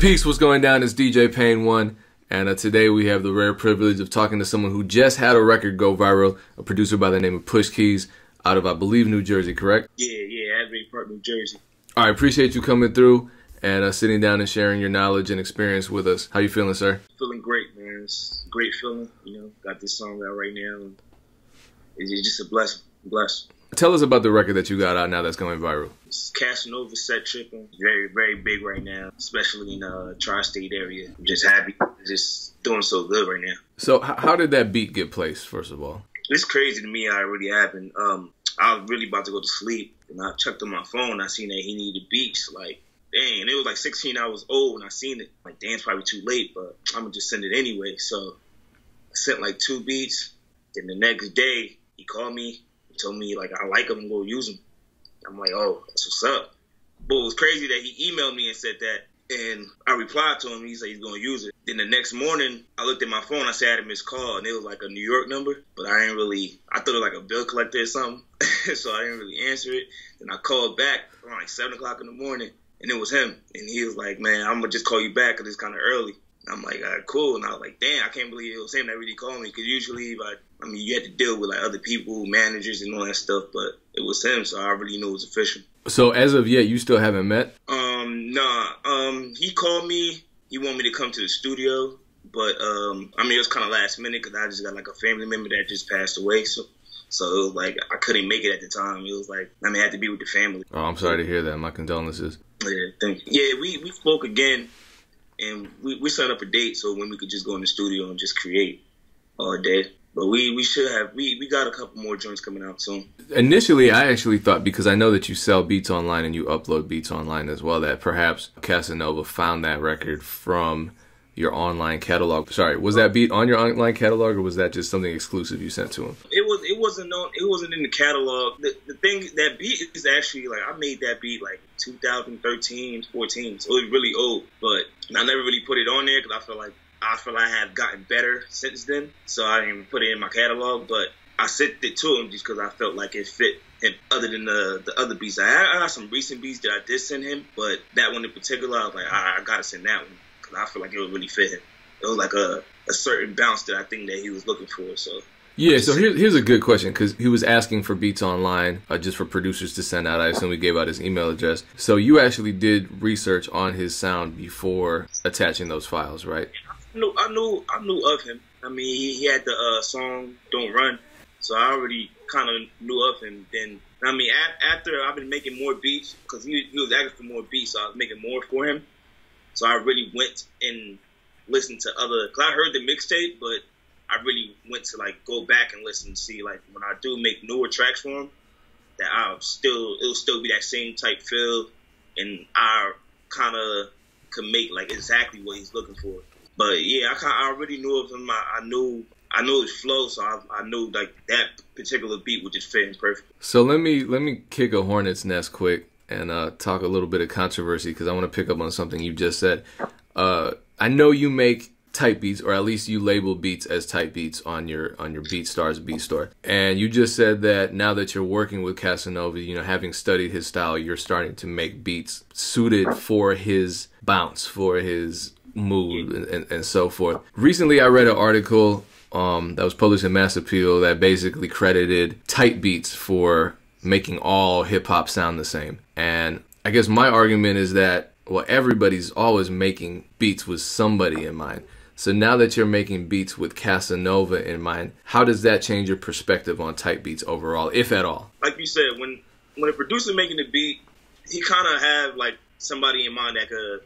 Peace, what's going down? It's DJ Pain 1, and today we have the rare privilege of talking to someone who just had a record go viral, a producer by the name of PushKeyz out of, I believe, New Jersey, correct? Yeah, Asbury Park, New Jersey. All right, appreciate you coming through and sitting down and sharing your knowledge and experience with us. How you feeling, sir? Feeling great, man. It's a great feeling. You know, got this song out right now. It's just a blessing. I'm blessed. Tell us about the record that you got out now that's going viral. It's Casanova set Trippin. Very, very big right now, especially in the tri-state area. I'm just happy. Just doing so good right now. So how did that beat get placed, first of all? It's crazy to me how it really happened. I was really about to go to sleep, and I checked on my phone. I seen that he needed beats. Like, dang, and it was like 16 hours old when I seen it. Like, damn, it's probably too late, but I'm going to just send it anyway. So I sent like 2 beats. Then the next day, he called me. Told me, like, I like him and go use him. I'm like, oh, that's what's up. But it was crazy that he emailed me and said that, and I replied to him. He said he's going to use it. Then the next morning, I looked at my phone. I said I had a missed call, and it was like a New York number. But I thought it was like a bill collector or something. So I didn't really answer it. Then I called back around like 7 o'clock in the morning, and it was him. And he was like, man, I'm going to just call you back because it's kind of early. I'm like, all right, cool. And I was like, damn, I can't believe it was him that really called me. Because usually, you had to deal with like other people, managers and all that stuff. But it was him, so I already knew it was official. So as of yet, you still haven't met? Nah. He called me. He wanted me to come to the studio. But, it was kind of last minute because I just got like a family member that just passed away. So it was like I couldn't make it at the time. It was like, I had to be with the family. Oh, I'm sorry to hear that. My condolences. Yeah, thank you. Yeah, we spoke again. And we set up a date so when we could just go in the studio and just create all day. But we got a couple more joints coming out soon. Initially, I actually thought, because I know that you sell beats online and you upload beats online as well, that perhaps Casanova found that record from your online catalog. Sorry, was that beat on your online catalog, or was that just something exclusive you sent to him? It wasn't in the catalog. The thing, that beat is actually, like, I made that beat like 2013, 14, so it's really old. But I never really put it on there because I feel like I have gotten better since then, so I didn't put it in my catalog. But I sent it to him just because I felt like it fit him, other than the other beats. I had some recent beats that I did send him, but that one in particular, I was like, I gotta send that one because I feel like it would really fit him. It was like a certain bounce that I think that he was looking for. So yeah, so here's a good question, because he was asking for beats online, just for producers to send out. I assume we gave out his email address. So you actually did research on his sound before attaching those files, right? I knew of him. He had the song "Don't Run," so I already kind of knew of him. Then, after I've been making more beats, because he was asking for more beats, so I was making more for him. So I really went and listened to other, because I heard the mixtape, but I really went to like go back and listen and see, like, when I do make newer tracks for him, that it'll still be that same type feel, and I kind of can make like exactly what he's looking for. But yeah, I already knew of him. I knew his flow, so I knew like that particular beat would just fit him perfect. So let me kick a hornet's nest quick and talk a little bit of controversy, because I want to pick up on something you just said. I know you make type beats, or at least you label beats as type beats on your BeatStars beat store. And you just said that now that you're working with Casanova, having studied his style, you're starting to make beats suited for his bounce, for his mood, and so forth. Recently, I read an article that was published in Mass Appeal that basically credited type beats for making all hip-hop sound the same. And I guess my argument is that, well, everybody's always making beats with somebody in mind. So now that you're making beats with Casanova in mind, how does that change your perspective on type beats overall, if at all? Like you said, when a producer making the beat, he kind of have like somebody in mind that could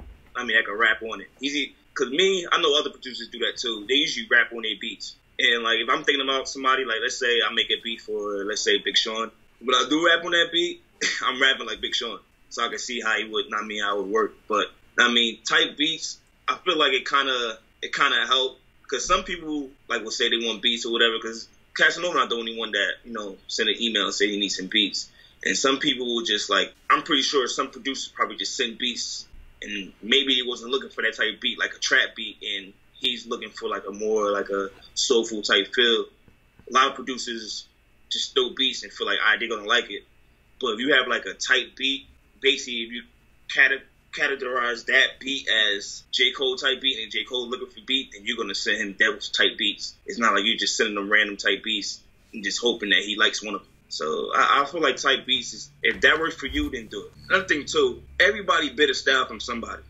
rap on it. Because I know other producers do that too. They usually rap on their beats. And like, if I'm thinking about somebody, like, let's say I make a beat for, let's say, Big Sean. When I do rap on that beat, I'm rapping like Big Sean. So I can see how how it would work. But type beats, I feel like it kind of help, because some people like will say they want beats or whatever, because Casanova not the only one that send an email and say he needs some beats. And some people will just, like, I'm pretty sure some producers probably just send beats, and maybe he wasn't looking for that type of beat, like a trap beat, and he's looking for like a more like a soulful type feel. A lot of producers just throw beats and feel like, all right, they're gonna like it. But if you have like a tight beat, basically if you categorize that beat as J. Cole type beat and J. Cole looking for beat, then you're gonna send him Devil's type beats. It's not like you just sending him random type beats and just hoping that he likes one of them. So I feel like type beats is, if that works for you, then do it. Another thing too, everybody bit a style from somebody.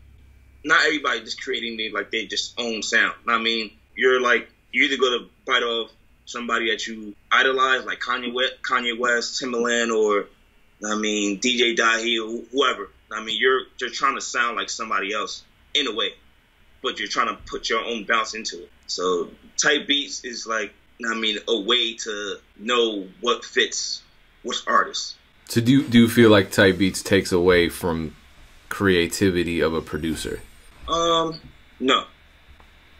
Not everybody just creating their just own sound. I mean, you're either gonna bite off somebody that you idolize, like Kanye West, Timbaland, or DJ Dahi, or whoever. I mean, you're trying to sound like somebody else in a way, but you're trying to put your own bounce into it. So type beats is like, a way to know what fits which artist. So do you feel like type beats takes away from creativity of a producer? No,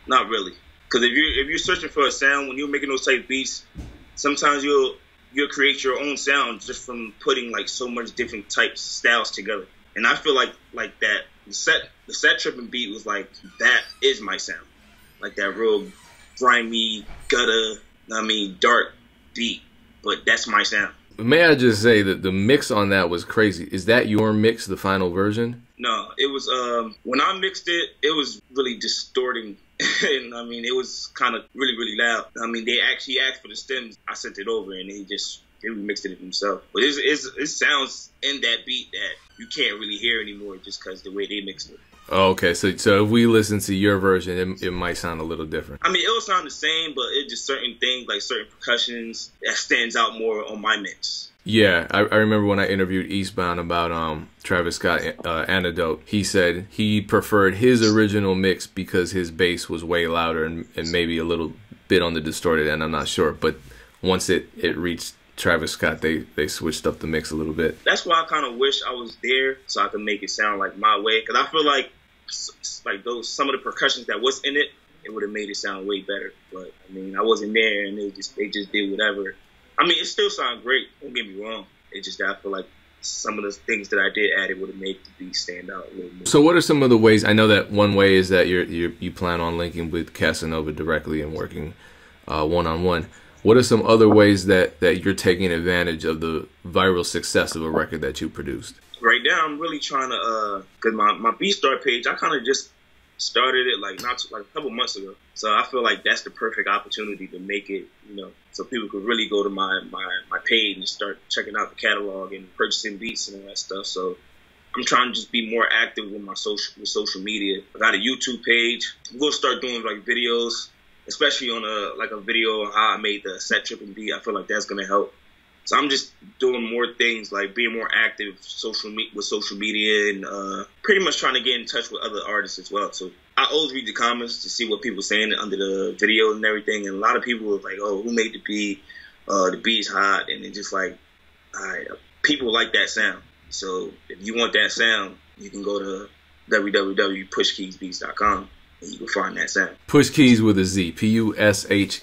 not really. Because if you're searching for a sound, when you're making those type beats, sometimes you'll create your own sound just from putting like so much different types styles together. And I feel like that the set Trippin beat was like, that is my sound, like that real grimy gutter, dark beat. But that's my sound. May I just say that the mix on that was crazy. Is that your mix, the final version? No, it was when I mixed it, it was really distorting. And it was kind of really, really loud. They actually asked for the stems. I sent it over and they remixed it themselves. But it sounds in that beat that you can't really hear anymore just because the way they mixed it. Oh, okay, so if we listen to your version, it might sound a little different. It'll sound the same, but it's just certain things, like certain percussions, that stands out more on my mix. Yeah, I remember when I interviewed Eastbound about Travis Scott Antidote, he said he preferred his original mix because his bass was way louder and maybe a little bit on the distorted end, I'm not sure. But once it reached Travis Scott, they switched up the mix a little bit. That's why I kind of wish I was there so I could make it sound like my way. Because I feel like some of the percussions that was in it would have made it sound way better. But I wasn't there, and they just did whatever. It still sounded great. Don't get me wrong. It's just that I feel like some of the things that I did add, it would have made the beat stand out a little more. So what are some of the ways? I know that one way is that you plan on linking with Casanova directly and working one-on-one. What are some other ways that you're taking advantage of the viral success of a record that you produced? Right now, I'm really trying to, because my BeatStars page, I kind of just started it like a couple months ago. So I feel like that's the perfect opportunity to make it, so people could really go to my page and start checking out the catalog and purchasing beats and all that stuff. So I'm trying to just be more active with social media. I got a YouTube page. I'm going to start doing like videos, especially on a video on how I made the set Trippin beat. I feel like that's going to help. So I'm just doing more things, like being more active with social media and pretty much trying to get in touch with other artists as well. So I always read the comments to see what people are saying under the video and everything. And a lot of people were like, oh, who made the beat? The beat's hot. And it's just like, all right, people like that sound. So if you want that sound, you can go to www.pushkeyzbeats.com. And you can find that sound. PushKeyz with a Z. PushKeyz,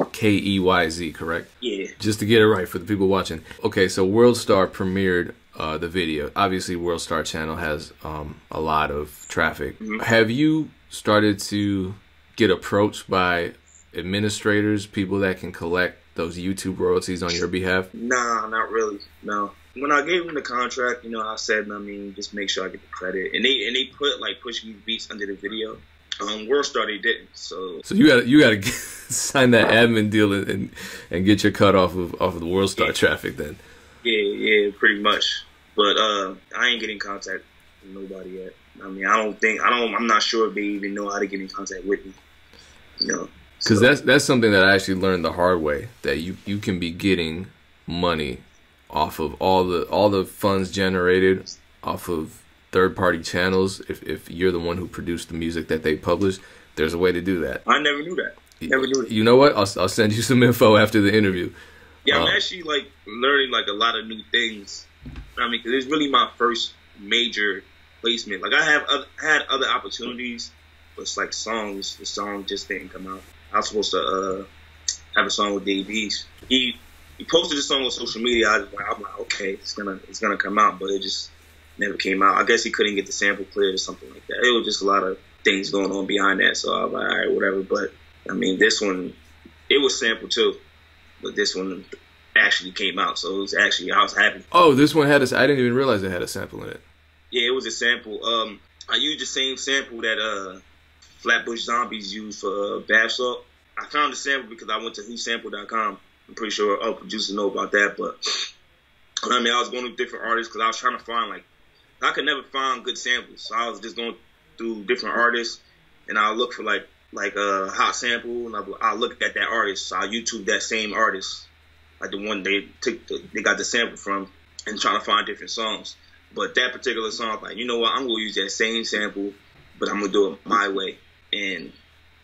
correct? Yeah. Just to get it right for the people watching. Okay, so WorldStar premiered the video. Obviously, WorldStar channel has a lot of traffic. Mm-hmm. Have you started to get approached by administrators, people that can collect those YouTube royalties on your behalf? Nah, not really. No. When I gave them the contract, I said, just make sure I get the credit. And they put like PushKeyz Beats under the video. WorldStar they didn't, so you gotta sign that admin deal and get your cut off of the WorldStar traffic then. Yeah, pretty much. But I ain't getting in contact with nobody yet. I'm not sure if they even know how to get in contact with me. Because that's something that I actually learned the hard way, that you can be getting money off of all the funds generated off of third-party channels. If you're the one who produced the music that they publish, there's a way to do that. I never knew that. Never knew it. You know what? I'll send you some info after the interview. Yeah, I'm actually learning a lot of new things. Because it's really my first major placement. I had other opportunities, but it's like songs. The song just didn't come out. I was supposed to have a song with Dave East. He posted the song on social media. I'm like, okay, it's gonna come out, but it just never came out. I guess he couldn't get the sample cleared or something like that. It was just a lot of things going on behind that. So I was like, all right, whatever. But this one, it was sampled too, but this one actually came out. So it was actually, I was happy. Oh, this one I didn't even realize it had a sample in it. Yeah, it was a sample. I used the same sample that Flatbush Zombies used for Bath Salt. I found the sample because I went to whosample.com. I'm pretty sure all producers know about that, but I mean, I was going to different artists because I was trying to find, like, I could never find good samples. So I was just going through different artists, and I'll look for, like a hot sample, and I'll look at that artist. So I'll YouTube that same artist, like the one they got the sample from, and trying to find different songs. But that particular song, like, you know what, I'm going to use that same sample, but I'm going to do it my way. And,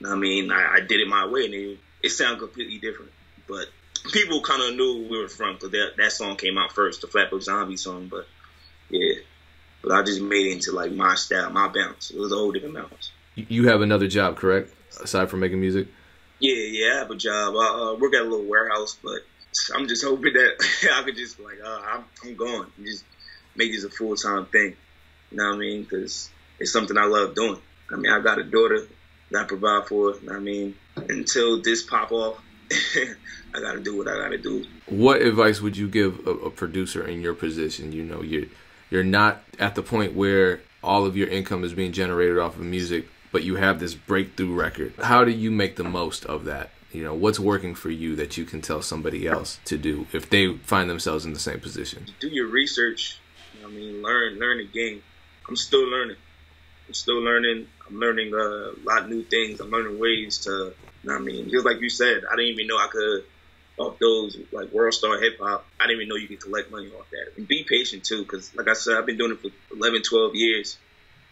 I mean, I did it my way, and it sounded completely different. But people kind of knew where we were from because that song came out first, the Flatbush Zombie song. But, yeah. But I just made it into, like, my style, my bounce. It was a whole different bounce. You have another job, correct, aside from making music? Yeah, I have a job. I work at a little warehouse, but I'm just hoping that I could just, like, I'm gone and just make this a full-time thing. You know what I mean? Because it's something I love doing. I mean, I got a daughter that I provide for. You know what I mean? Until this pop off, I got to do what I got to do. What advice would you give a producer in your position? You know, you're not at the point where all of your income is being generated off of music, but you have this breakthrough record. How do you make the most of that? You know, what's working for you that you can tell somebody else to do if they find themselves in the same position? Do your research. I mean, learn the game. I'm still learning. I'm learning a lot of new things. I'm learning ways to, I mean, just like you said, I didn't even know I could, off those, like, World Star Hip Hop, I didn't even know you could collect money off that. And be patient, too, because, like I said, I've been doing it for 11, 12 years,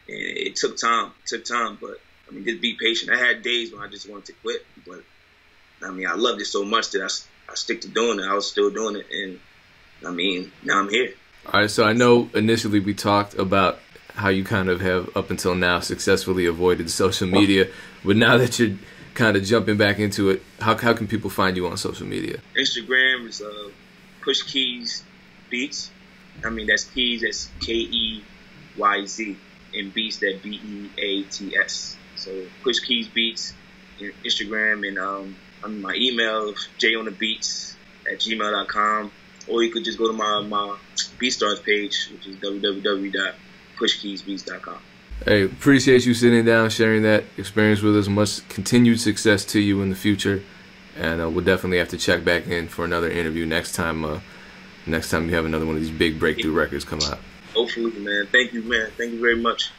and it took time, but, I mean, just be patient. I had days when I just wanted to quit, but, I mean, I loved it so much that I stick to doing it. I was still doing it, and, I mean, now I'm here. All right, so I know initially we talked about how you kind of have, up until now, successfully avoided social media, but now that you're kind of jumping back into it, how can people find you on social media? Instagram is PushKeyz Beats. I mean, that's Keys, that's Keyz, and Beats, that Beats. So PushKeyz Beats, Instagram, and my email, jonthebeats@gmail.com, or you could just go to my BeatStars page, which is www.pushkeyzbeats.com. Hey, appreciate you sitting down, sharing that experience with us. Much continued success to you in the future, and we'll definitely have to check back in for another interview next time you have another one of these big breakthrough records come out. Hopefully, man. Thank you, man. Thank you very much.